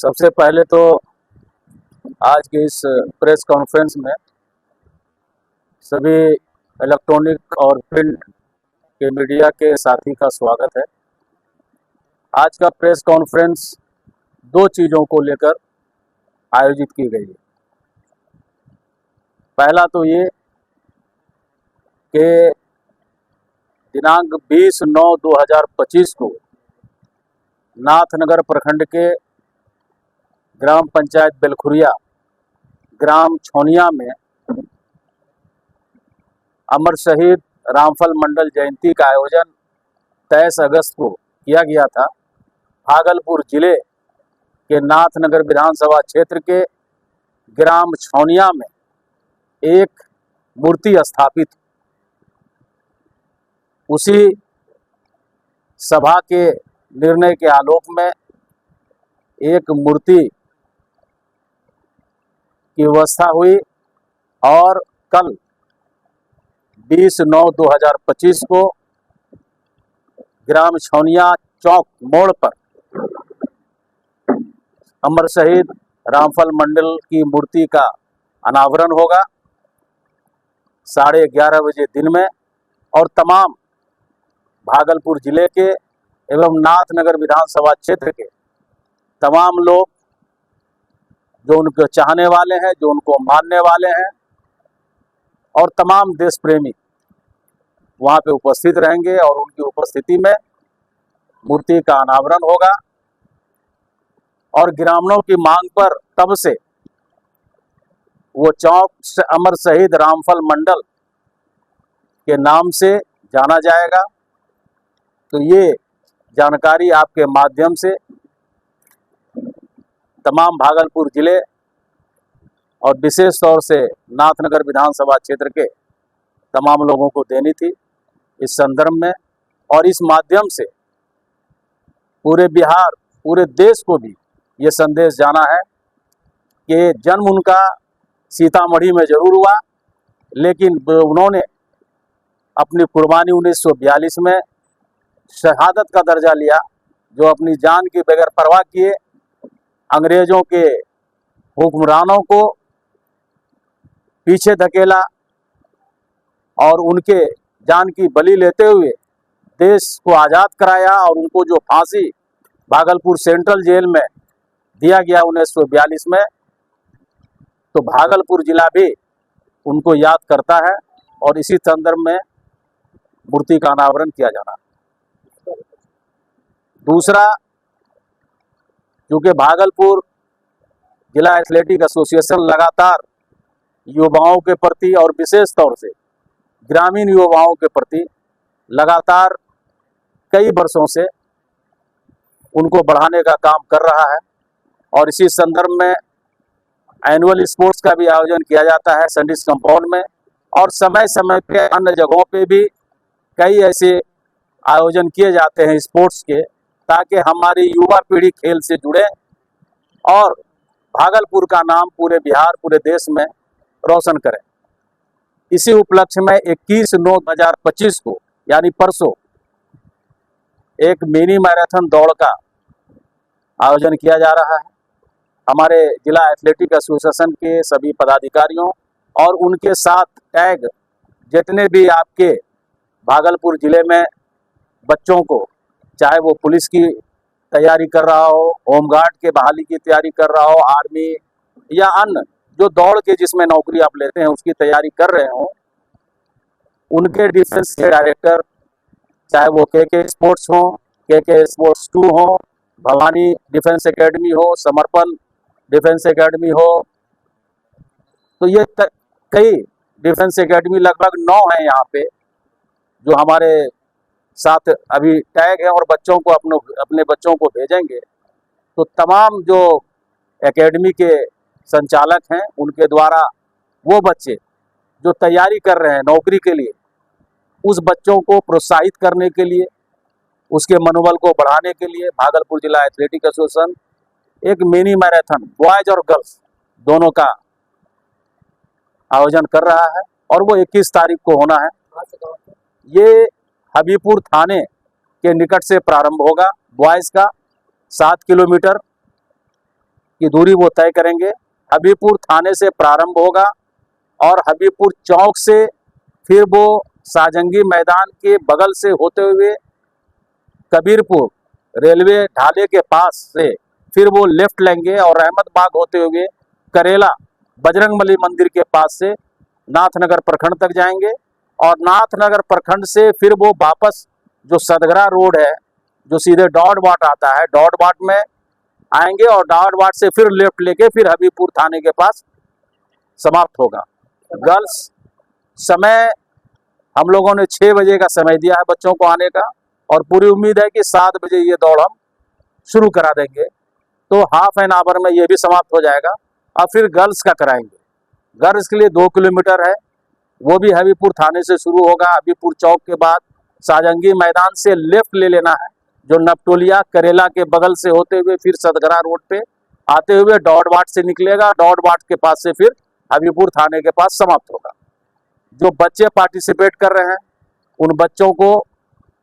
सबसे पहले तो आज के इस प्रेस कॉन्फ्रेंस में सभी इलेक्ट्रॉनिक और प्रिंट के मीडिया के साथी का स्वागत है। आज का प्रेस कॉन्फ्रेंस दो चीज़ों को लेकर आयोजित की गई है। पहला तो ये कि दिनांक 20/9/2025 को नाथनगर प्रखंड के ग्राम पंचायत बेलखुरिया ग्राम छोनिया में अमर शहीद रामफल मंडल जयंती का आयोजन 23 अगस्त को किया गया था। भागलपुर जिले के नाथनगर विधानसभा क्षेत्र के ग्राम छोनिया में एक मूर्ति स्थापित, उसी सभा के निर्णय के आलोक में एक मूर्ति की व्यवस्था हुई और कल 20/9/2025 को ग्राम छोनिया चौक मोड़ पर अमर शहीद रामफल मंडल की मूर्ति का अनावरण होगा 11:30 बजे दिन में। और तमाम भागलपुर जिले के एवं नाथनगर विधानसभा क्षेत्र के तमाम लोग जो उनको चाहने वाले हैं, जो उनको मानने वाले हैं और तमाम देश प्रेमी वहाँ पे उपस्थित रहेंगे और उनकी उपस्थिति में मूर्ति का अनावरण होगा। और ग्रामीणों की मांग पर तब से वो चौक अमर शहीद रामफल मंडल के नाम से जाना जाएगा। तो ये जानकारी आपके माध्यम से तमाम भागलपुर जिले और विशेष तौर से नाथनगर विधानसभा क्षेत्र के तमाम लोगों को देनी थी इस संदर्भ में। और इस माध्यम से पूरे बिहार, पूरे देश को भी ये संदेश जाना है कि जन्म उनका सीतामढ़ी में जरूर हुआ, लेकिन उन्होंने अपनी कुर्बानी 1942 में शहादत का दर्जा लिया, जो अपनी जान की बगैर परवाह किए अंग्रेजों के हुक्मरानों को पीछे धकेला और उनके जान की बलि लेते हुए देश को आज़ाद कराया। और उनको जो फांसी भागलपुर सेंट्रल जेल में दिया गया 1942 में, तो भागलपुर जिला भी उनको याद करता है और इसी संदर्भ में मूर्ति का अनावरण किया जाना। दूसरा, क्योंकि भागलपुर जिला एथलेटिक एसोसिएशन लगातार युवाओं के प्रति और विशेष तौर से ग्रामीण युवाओं के प्रति लगातार कई वर्षों से उनको बढ़ाने का काम कर रहा है। और इसी संदर्भ में एनुअल स्पोर्ट्स का भी आयोजन किया जाता है सैंडिस कंपाउंड में, और समय समय पे अन्य जगहों पे भी कई ऐसे आयोजन किए जाते हैं स्पोर्ट्स के, ताकि हमारी युवा पीढ़ी खेल से जुड़े और भागलपुर का नाम पूरे बिहार, पूरे देश में रोशन करें। इसी उपलक्ष्य में 21/9/2025 को यानी परसों एक मिनी मैराथन दौड़ का आयोजन किया जा रहा है। हमारे जिला एथलेटिक एसोसिएशन के सभी पदाधिकारियों और उनके साथ टैग जितने भी आपके भागलपुर जिले में बच्चों को, चाहे वो पुलिस की तैयारी कर रहा हो, होमगार्ड के बहाली की तैयारी कर रहा हो, आर्मी या अन्य जो दौड़ के जिसमें नौकरी आप लेते हैं उसकी तैयारी कर रहे हो, उनके डिफेंस के डायरेक्टर, चाहे वो के स्पोर्ट्स हो, के स्पोर्ट्स 2 हो, भवानी डिफेंस एकेडमी हो, समर्पण डिफेंस एकेडमी हो, तो ये कई डिफेंस एकेडमी लगभग 9 हैं यहाँ पे जो हमारे साथ अभी टैग है और बच्चों को अपने बच्चों को भेजेंगे। तो तमाम जो एकेडमी के संचालक हैं उनके द्वारा वो बच्चे जो तैयारी कर रहे हैं नौकरी के लिए, उस बच्चों को प्रोत्साहित करने के लिए, उसके मनोबल को बढ़ाने के लिए भागलपुर जिला एथलेटिक एसोसिएशन एक मिनी मैराथन बॉयज और गर्ल्स दोनों का आयोजन कर रहा है और वो 21 तारीख को होना है। ये हबीबपुर थाने के निकट से प्रारंभ होगा। बॉयज़ का 7 किलोमीटर की दूरी वो तय करेंगे। हबीबपुर थाने से प्रारंभ होगा और हबीबपुर चौक से फिर वो शाहजंगी मैदान के बगल से होते हुए कबीरपुर रेलवे ढाले के पास से फिर वो लेफ्ट लेंगे और अहमदबाग होते हुए करेला बजरंगबली मंदिर के पास से नाथनगर प्रखंड तक जाएंगे और नाथनगर प्रखंड से फिर वो वापस जो सदगरा रोड है जो सीधे डॉट बाट आता है, डॉट बाट में आएंगे और डॉट बाट से फिर लेफ्ट लेके फिर हबीबपुर थाने के पास समाप्त होगा। गर्ल्स समय हम लोगों ने 6 बजे का समय दिया है बच्चों को आने का और पूरी उम्मीद है कि 7 बजे ये दौड़ हम शुरू करा देंगे, तो हाफ एन आवर में ये भी समाप्त हो जाएगा। और फिर गर्ल्स का कराएंगे। गर्ल्स के लिए 2 किलोमीटर है, वो भी हबीबपुर थाने से शुरू होगा। हबीबपुर चौक के बाद शाहजंगी मैदान से लेफ्ट ले लेना है, जो नपटोलिया करेला के बगल से होते हुए फिर सदगरा रोड पे आते हुए डॉट बाट से निकलेगा। डॉट बाट के पास से फिर हबीबपुर थाने के पास समाप्त होगा। जो बच्चे पार्टिसिपेट कर रहे हैं उन बच्चों को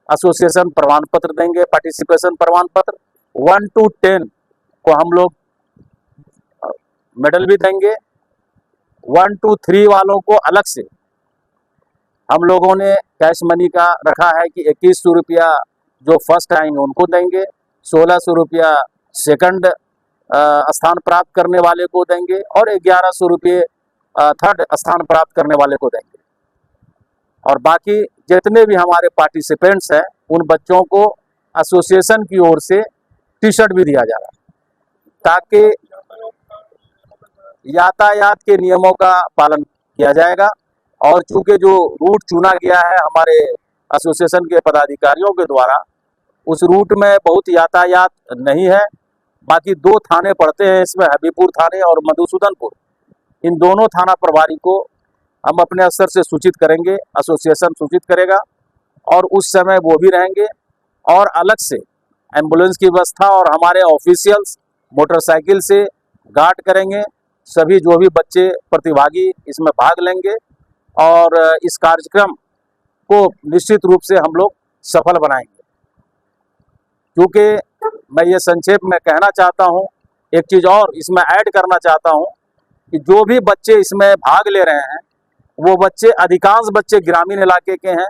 एसोसिएशन प्रमाण पत्र देंगे, पार्टिसिपेशन प्रमाण पत्र। 1 to 10 को हम लोग मेडल भी देंगे। 1 to 3 वालों को अलग से हम लोगों ने कैश मनी का रखा है कि 2100 रुपया जो फर्स्ट आएंगे उनको देंगे, 1600 रुपया सेकंड स्थान प्राप्त करने वाले को देंगे और 1100 रुपये थर्ड स्थान प्राप्त करने वाले को देंगे। और बाकी जितने भी हमारे पार्टिसिपेंट्स हैं उन बच्चों को एसोसिएशन की ओर से टी शर्ट भी दिया जा रहा है ताकि यातायात के नियमों का पालन किया जाएगा। और चूंकि जो रूट चुना गया है हमारे एसोसिएशन के पदाधिकारियों के द्वारा, उस रूट में बहुत यातायात नहीं है। बाकी 2 थाने पड़ते हैं इसमें, हबीबपुर थाने और मधुसूदनपुर। इन दोनों थाना प्रभारी को हम अपने स्तर से सूचित करेंगे, एसोसिएशन सूचित करेगा और उस समय वो भी रहेंगे। और अलग से एम्बुलेंस की व्यवस्था और हमारे ऑफिशियल्स मोटरसाइकिल से गार्ड करेंगे। सभी जो भी बच्चे प्रतिभागी इसमें भाग लेंगे और इस कार्यक्रम को निश्चित रूप से हम लोग सफल बनाएंगे। क्योंकि मैं ये संक्षेप में कहना चाहता हूँ, एक चीज़ और इसमें ऐड करना चाहता हूँ कि जो भी बच्चे इसमें भाग ले रहे हैं वो बच्चे, अधिकांश बच्चे ग्रामीण इलाके के हैं।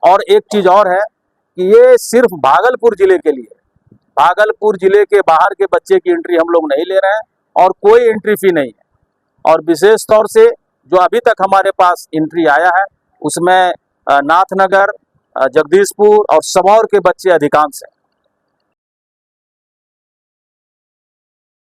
और एक चीज़ और है कि ये सिर्फ भागलपुर ज़िले के लिए, भागलपुर ज़िले के बाहर के बच्चे की एंट्री हम लोग नहीं ले रहे हैं और कोई एंट्री फी नहीं है। और विशेष तौर से जो अभी तक हमारे पास एंट्री आया है उसमें नाथनगर, जगदीशपुर और समौर के बच्चे अधिकांश हैं।